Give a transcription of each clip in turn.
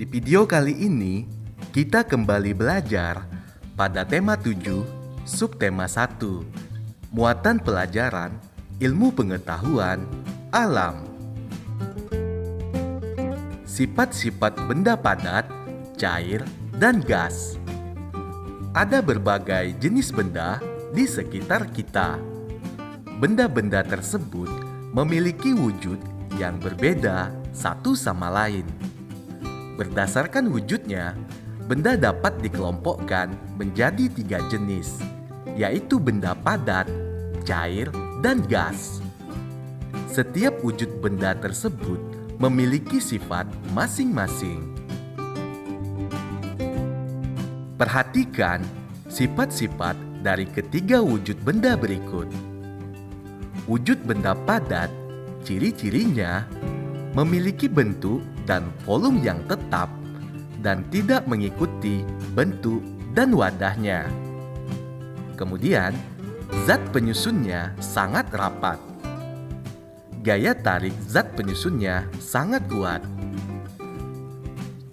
Di video kali ini, kita kembali belajar pada tema 7, subtema 1, muatan pelajaran, ilmu pengetahuan, alam. Sifat-sifat benda padat, cair, dan gas. Ada berbagai jenis benda di sekitar kita. Benda-benda tersebut memiliki wujud yang berbeda satu sama lain. Berdasarkan wujudnya, benda dapat dikelompokkan menjadi 3 jenis, yaitu benda padat, cair, dan gas. Setiap wujud benda tersebut memiliki sifat masing-masing. Perhatikan sifat-sifat dari ketiga wujud benda berikut. Wujud benda padat, ciri-cirinya memiliki bentuk dan volume yang tetap dan tidak mengikuti bentuk dan wadahnya. Kemudian, zat penyusunnya sangat rapat. Gaya tarik zat penyusunnya sangat kuat.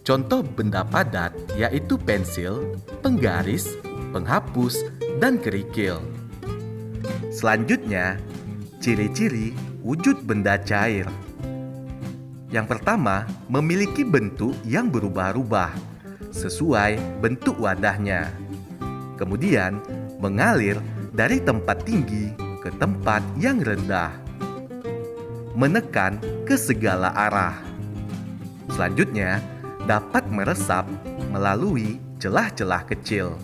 Contoh benda padat yaitu pensil, penggaris, penghapus, dan kerikil. Selanjutnya, ciri-ciri wujud benda cair. Yang pertama, memiliki bentuk yang berubah-ubah sesuai bentuk wadahnya. Kemudian, mengalir dari tempat tinggi ke tempat yang rendah. Menekan ke segala arah. Selanjutnya, dapat meresap melalui celah-celah kecil.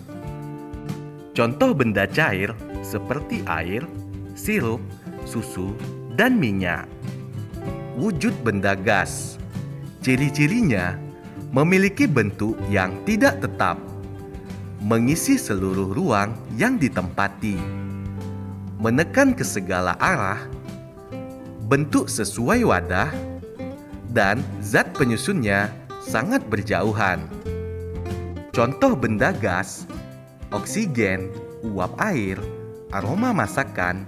Contoh benda cair seperti air, sirup, susu, dan minyak. Wujud benda gas. Ciri-cirinya memiliki bentuk yang tidak tetap, mengisi seluruh ruang yang ditempati, menekan ke segala arah, bentuk sesuai wadah, dan zat penyusunnya sangat berjauhan. Contoh benda gas, oksigen, uap air, aroma masakan,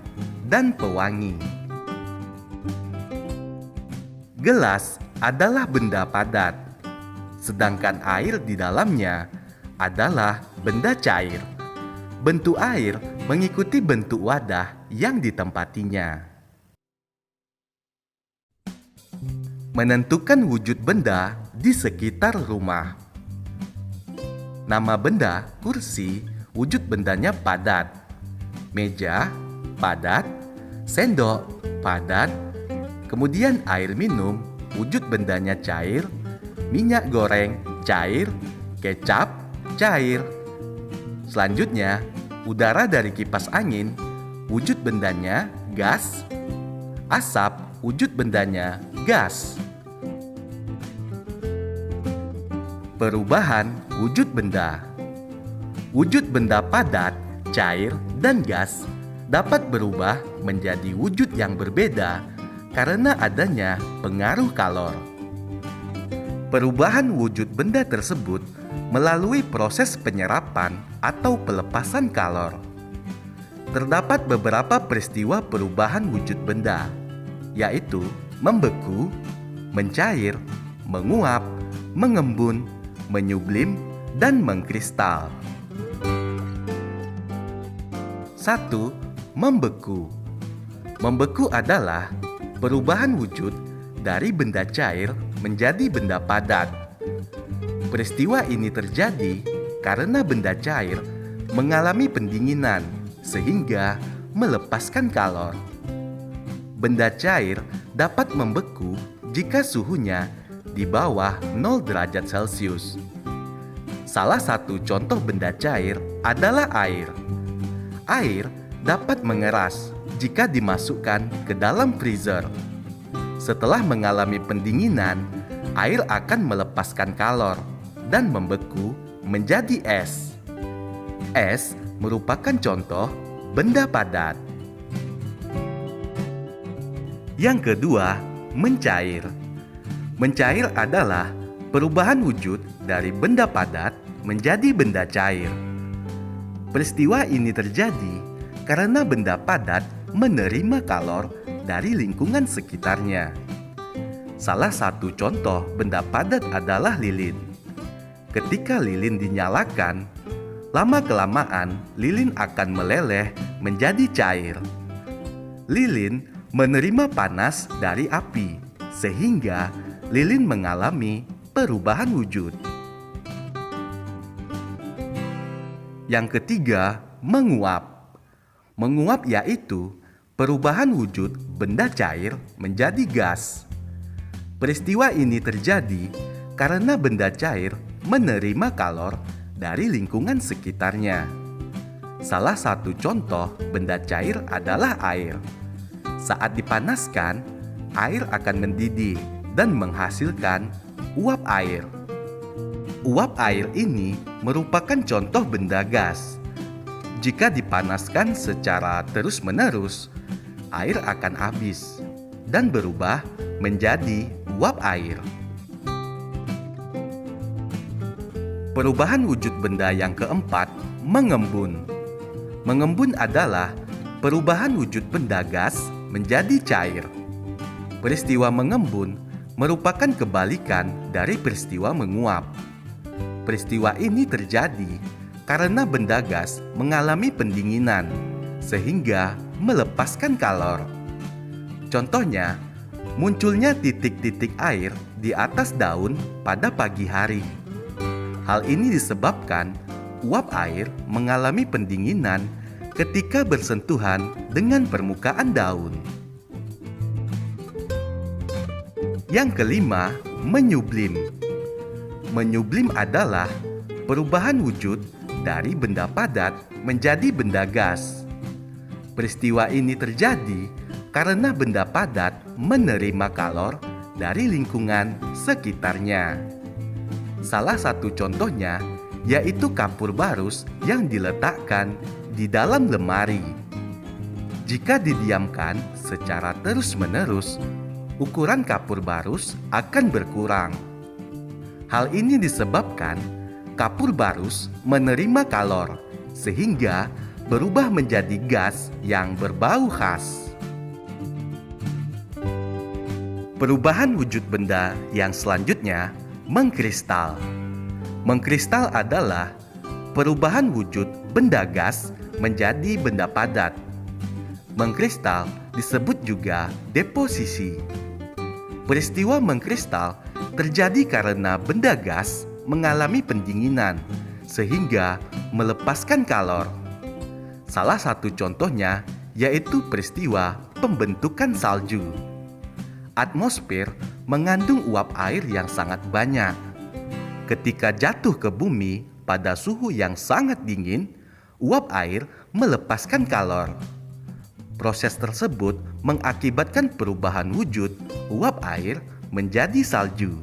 dan pewangi. Gelas adalah benda padat, sedangkan air di dalamnya adalah benda cair. Bentuk air mengikuti bentuk wadah yang ditempatinya. Menentukan wujud benda di sekitar rumah. Nama benda kursi, wujud bendanya padat. Meja, padat. Sendok, padat. Kemudian air minum, wujud bendanya cair. Minyak goreng, cair. Kecap, cair. Selanjutnya, udara dari kipas angin, wujud bendanya gas. Asap, wujud bendanya gas. Perubahan wujud benda. Wujud benda padat, cair, dan gas dapat berubah menjadi wujud yang berbeda karena adanya pengaruh kalor. Perubahan wujud benda tersebut melalui proses penyerapan atau pelepasan kalor. Terdapat beberapa peristiwa perubahan wujud benda, yaitu membeku, mencair, menguap, mengembun, menyublim, dan mengkristal. 1. Membeku. Membeku adalah perubahan wujud dari benda cair menjadi benda padat. Peristiwa ini terjadi karena benda cair mengalami pendinginan sehingga melepaskan kalor. Benda cair dapat membeku jika suhunya di bawah 0 derajat Celcius. Salah satu contoh benda cair adalah air. Air dapat mengeras jika dimasukkan ke dalam freezer. Setelah mengalami pendinginan, air akan melepaskan kalor dan membeku menjadi es. Es merupakan contoh benda padat. Yang kedua, mencair. Mencair adalah perubahan wujud dari benda padat menjadi benda cair. Peristiwa ini terjadi karena benda padat menerima kalor dari lingkungan sekitarnya. Salah satu contoh benda padat adalah lilin. Ketika lilin dinyalakan, lama-kelamaan lilin akan meleleh menjadi cair. Lilin menerima panas dari api, sehingga lilin mengalami perubahan wujud. Yang ketiga, menguap. Menguap yaitu perubahan wujud benda cair menjadi gas. Peristiwa ini terjadi karena benda cair menerima kalor dari lingkungan sekitarnya. Salah satu contoh benda cair adalah air. Saat dipanaskan, air akan mendidih dan menghasilkan uap air. Uap air ini merupakan contoh benda gas. Jika dipanaskan secara terus-menerus, air akan habis dan berubah menjadi uap air. Perubahan wujud benda yang keempat, mengembun. Mengembun adalah perubahan wujud benda gas menjadi cair. Peristiwa mengembun merupakan kebalikan dari peristiwa menguap. Peristiwa ini terjadi karena benda gas mengalami pendinginan, sehingga melepaskan kalor. Contohnya, munculnya titik-titik air di atas daun pada pagi hari. Hal ini disebabkan uap air mengalami pendinginan ketika bersentuhan dengan permukaan daun. Yang kelima, menyublim. Menyublim adalah perubahan wujud dari benda padat menjadi benda gas. Peristiwa ini terjadi karena benda padat menerima kalor dari lingkungan sekitarnya. Salah satu contohnya yaitu kapur barus yang diletakkan di dalam lemari. Jika didiamkan secara terus-menerus, ukuran kapur barus akan berkurang. Hal ini disebabkan kapur barus menerima kalor sehingga berubah menjadi gas yang berbau khas. Perubahan wujud benda yang selanjutnya, mengkristal. Mengkristal adalah perubahan wujud benda gas menjadi benda padat. Mengkristal disebut juga deposisi. Peristiwa mengkristal terjadi karena benda gas mengalami pendinginan sehingga melepaskan kalor. Salah satu contohnya yaitu peristiwa pembentukan salju. Atmosfer mengandung uap air yang sangat banyak. Ketika jatuh ke bumi pada suhu yang sangat dingin, uap air melepaskan kalor. Proses tersebut mengakibatkan perubahan wujud uap air menjadi salju.